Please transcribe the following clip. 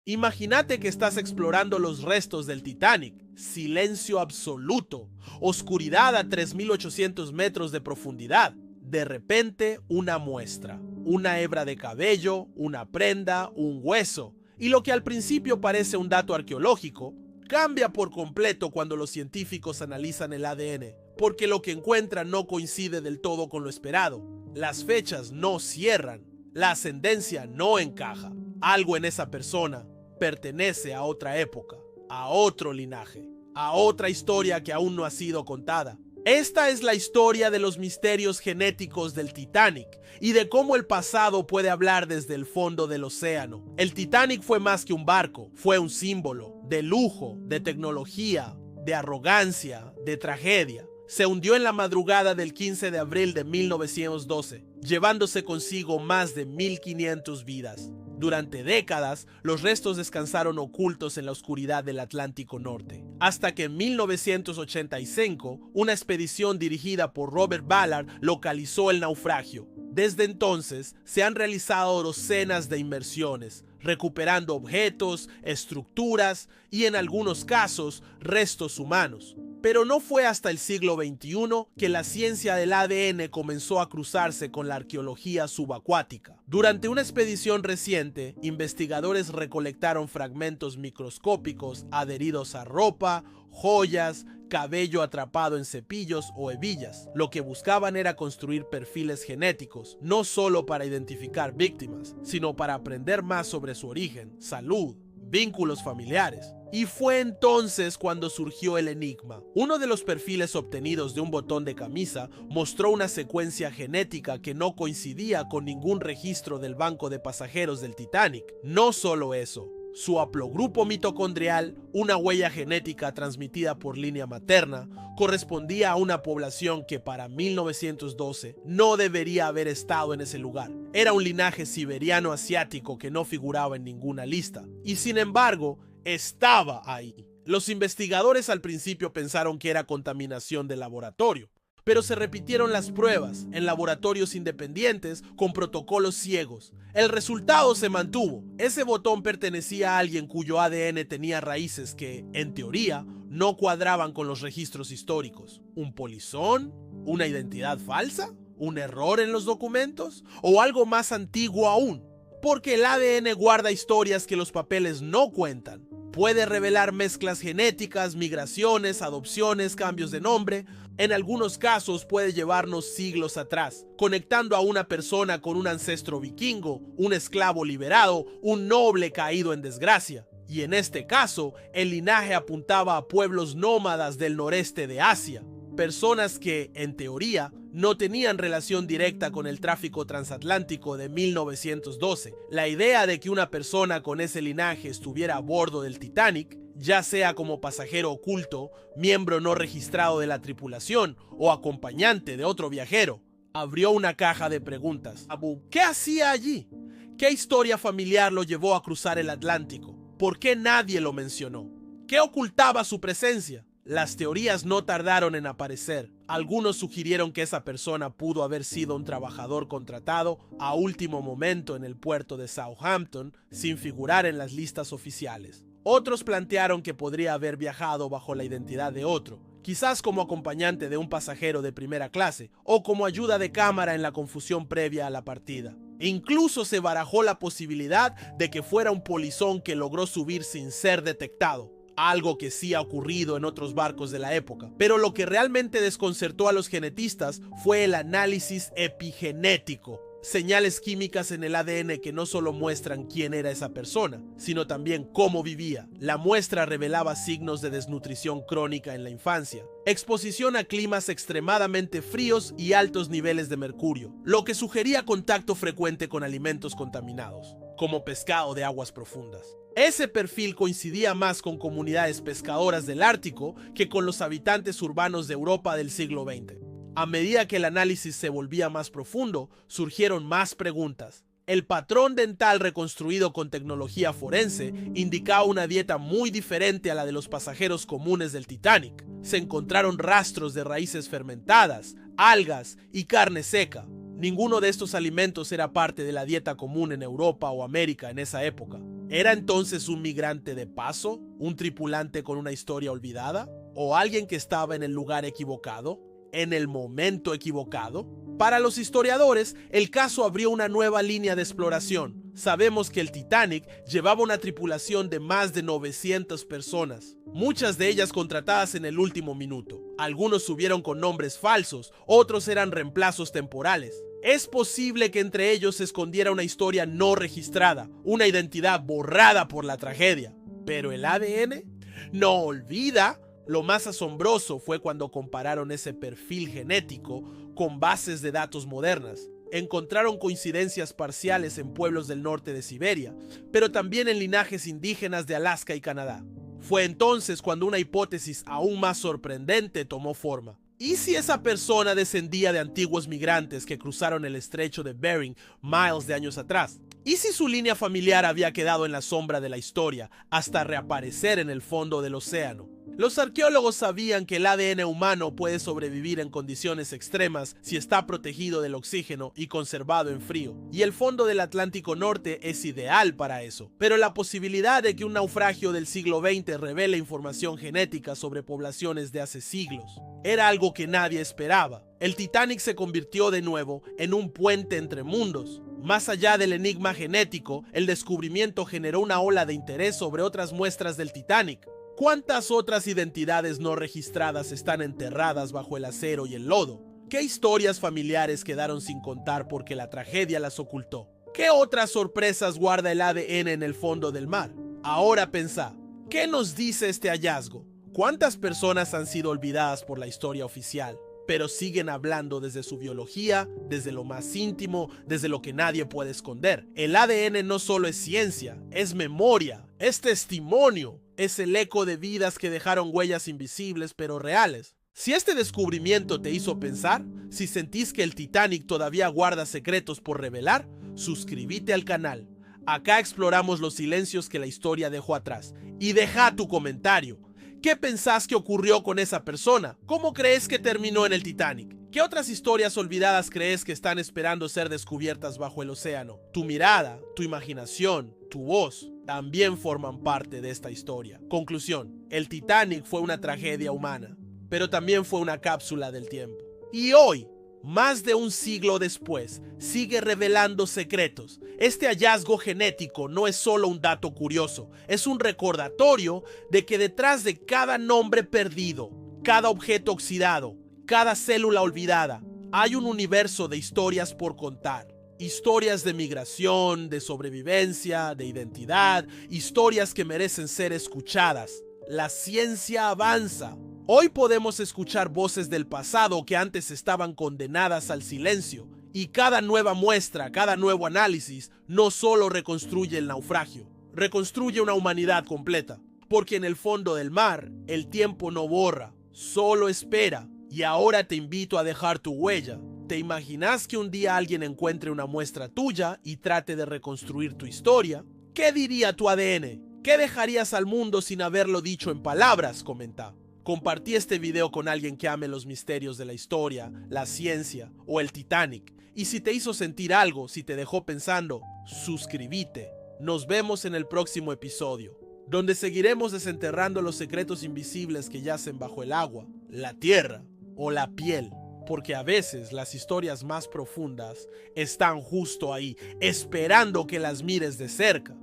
Imagínate que estás explorando los restos del Titanic. Silencio absoluto. Oscuridad a 3.800 metros de profundidad. De repente, una muestra. Una hebra de cabello, una prenda, un hueso. Y lo que al principio parece un dato arqueológico, cambia por completo cuando los científicos analizan el ADN, porque lo que encuentran no coincide del todo con lo esperado. Las fechas no cierran. La ascendencia no encaja. Algo en esa persona pertenece a otra época, a otro linaje, a otra historia que aún no ha sido contada. Esta es la historia de los misterios genéticos del Titanic y de cómo el pasado puede hablar desde el fondo del océano. El Titanic fue más que un barco, fue un símbolo de lujo, de tecnología, de arrogancia, de tragedia. Se hundió en la madrugada del 15 de abril de 1912, llevándose consigo más de 1.500 vidas. Durante décadas, los restos descansaron ocultos en la oscuridad del Atlántico Norte, hasta que en 1985, una expedición dirigida por Robert Ballard localizó el naufragio. Desde entonces, se han realizado docenas de inmersiones, recuperando objetos, estructuras y, en algunos casos, restos humanos. Pero no fue hasta el siglo XXI que la ciencia del ADN comenzó a cruzarse con la arqueología subacuática. Durante una expedición reciente, investigadores recolectaron fragmentos microscópicos adheridos a ropa, joyas, cabello atrapado en cepillos o hebillas. Lo que buscaban era construir perfiles genéticos, no solo para identificar víctimas, sino para aprender más sobre su origen, salud, vínculos familiares. Y fue entonces cuando surgió el enigma. Uno de los perfiles obtenidos de un botón de camisa mostró una secuencia genética que no coincidía con ningún registro del banco de pasajeros del Titanic. No solo eso, su haplogrupo mitocondrial, una huella genética transmitida por línea materna, correspondía a una población que para 1912 no debería haber estado en ese lugar. Era un linaje siberiano asiático que no figuraba en ninguna lista. Y sin embargo, estaba ahí. Los investigadores al principio pensaron que era contaminación de laboratorio, pero se repitieron las pruebas en laboratorios independientes con protocolos ciegos. El resultado se mantuvo. Ese botón pertenecía a alguien cuyo ADN tenía raíces que, en teoría, no cuadraban con los registros históricos. ¿Un polizón? ¿Una identidad falsa? ¿Un error en los documentos? ¿O algo más antiguo aún? Porque el ADN guarda historias que los papeles no cuentan. Puede revelar mezclas genéticas, migraciones, adopciones, cambios de nombre. En algunos casos puede llevarnos siglos atrás, conectando a una persona con un ancestro vikingo, un esclavo liberado, un noble caído en desgracia. Y en este caso, el linaje apuntaba a pueblos nómadas del noreste de Asia. Personas que, en teoría, no tenían relación directa con el tráfico transatlántico de 1912. La idea de que una persona con ese linaje estuviera a bordo del Titanic, ya sea como pasajero oculto, miembro no registrado de la tripulación o acompañante de otro viajero, abrió una caja de preguntas. Abu, ¿qué hacía allí? ¿Qué historia familiar lo llevó a cruzar el Atlántico? ¿Por qué nadie lo mencionó? ¿Qué ocultaba su presencia? Las teorías no tardaron en aparecer. Algunos sugirieron que esa persona pudo haber sido un trabajador contratado a último momento en el puerto de Southampton sin figurar en las listas oficiales. Otros plantearon que podría haber viajado bajo la identidad de otro, quizás como acompañante de un pasajero de primera clase o como ayuda de cámara en la confusión previa a la partida. Incluso se barajó la posibilidad de que fuera un polizón que logró subir sin ser detectado. Algo que sí ha ocurrido en otros barcos de la época. Pero lo que realmente desconcertó a los genetistas fue el análisis epigenético. Señales químicas en el ADN que no solo muestran quién era esa persona, sino también cómo vivía. La muestra revelaba signos de desnutrición crónica en la infancia, exposición a climas extremadamente fríos y altos niveles de mercurio, lo que sugería contacto frecuente con alimentos contaminados, como pescado de aguas profundas. Ese perfil coincidía más con comunidades pescadoras del Ártico que con los habitantes urbanos de Europa del siglo XX. A medida que el análisis se volvía más profundo, surgieron más preguntas. El patrón dental reconstruido con tecnología forense indicaba una dieta muy diferente a la de los pasajeros comunes del Titanic. Se encontraron rastros de raíces fermentadas, algas y carne seca. Ninguno de estos alimentos era parte de la dieta común en Europa o América en esa época. ¿Era entonces un migrante de paso? ¿Un tripulante con una historia olvidada? ¿O alguien que estaba en el lugar equivocado? ¿En el momento equivocado? Para los historiadores, el caso abrió una nueva línea de exploración. Sabemos que el Titanic llevaba una tripulación de más de 900 personas, muchas de ellas contratadas en el último minuto. Algunos subieron con nombres falsos, otros eran reemplazos temporales. Es posible que entre ellos se escondiera una historia no registrada, una identidad borrada por la tragedia. ¿Pero el ADN? No olvida. Lo más asombroso fue cuando compararon ese perfil genético con bases de datos modernas. Encontraron coincidencias parciales en pueblos del norte de Siberia, pero también en linajes indígenas de Alaska y Canadá. Fue entonces cuando una hipótesis aún más sorprendente tomó forma. ¿Y si esa persona descendía de antiguos migrantes que cruzaron el estrecho de Bering miles de años atrás? ¿Y si su línea familiar había quedado en la sombra de la historia hasta reaparecer en el fondo del océano? Los arqueólogos sabían que el ADN humano puede sobrevivir en condiciones extremas si está protegido del oxígeno y conservado en frío, y el fondo del Atlántico Norte es ideal para eso. Pero la posibilidad de que un naufragio del siglo XX revele información genética sobre poblaciones de hace siglos era algo que nadie esperaba. El Titanic se convirtió de nuevo en un puente entre mundos. Más allá del enigma genético, el descubrimiento generó una ola de interés sobre otras muestras del Titanic. ¿Cuántas otras identidades no registradas están enterradas bajo el acero y el lodo? ¿Qué historias familiares quedaron sin contar porque la tragedia las ocultó? ¿Qué otras sorpresas guarda el ADN en el fondo del mar? Ahora pensá, ¿qué nos dice este hallazgo? ¿Cuántas personas han sido olvidadas por la historia oficial, pero siguen hablando desde su biología, desde lo más íntimo, desde lo que nadie puede esconder? El ADN no solo es ciencia, es memoria, es testimonio, es el eco de vidas que dejaron huellas invisibles pero reales. Si este descubrimiento te hizo pensar, si sentís que el Titanic todavía guarda secretos por revelar, suscríbete al canal. Acá exploramos los silencios que la historia dejó atrás. Y deja tu comentario. ¿Qué pensás que ocurrió con esa persona? ¿Cómo crees que terminó en el Titanic? ¿Qué otras historias olvidadas crees que están esperando ser descubiertas bajo el océano? Tu mirada, tu imaginación, tu voz también forman parte de esta historia. Conclusión: el Titanic fue una tragedia humana, pero también fue una cápsula del tiempo. Y hoy, más de un siglo después, sigue revelando secretos. Este hallazgo genético no es solo un dato curioso, es un recordatorio de que detrás de cada nombre perdido, cada objeto oxidado, cada célula olvidada, hay un universo de historias por contar. Historias de migración, de sobrevivencia, de identidad, historias que merecen ser escuchadas. La ciencia avanza. Hoy podemos escuchar voces del pasado que antes estaban condenadas al silencio, y cada nueva muestra, cada nuevo análisis, no solo reconstruye el naufragio, reconstruye una humanidad completa. Porque en el fondo del mar, el tiempo no borra, solo espera. Y ahora te invito a dejar tu huella. ¿Te imaginas que un día alguien encuentre una muestra tuya y trate de reconstruir tu historia? ¿Qué diría tu ADN? ¿Qué dejarías al mundo sin haberlo dicho en palabras? Comenta. Compartí este video con alguien que ame los misterios de la historia, la ciencia o el Titanic. Y si te hizo sentir algo, si te dejó pensando, suscríbete. Nos vemos en el próximo episodio, donde seguiremos desenterrando los secretos invisibles que yacen bajo el agua, la tierra o la piel. Porque a veces las historias más profundas están justo ahí, esperando que las mires de cerca.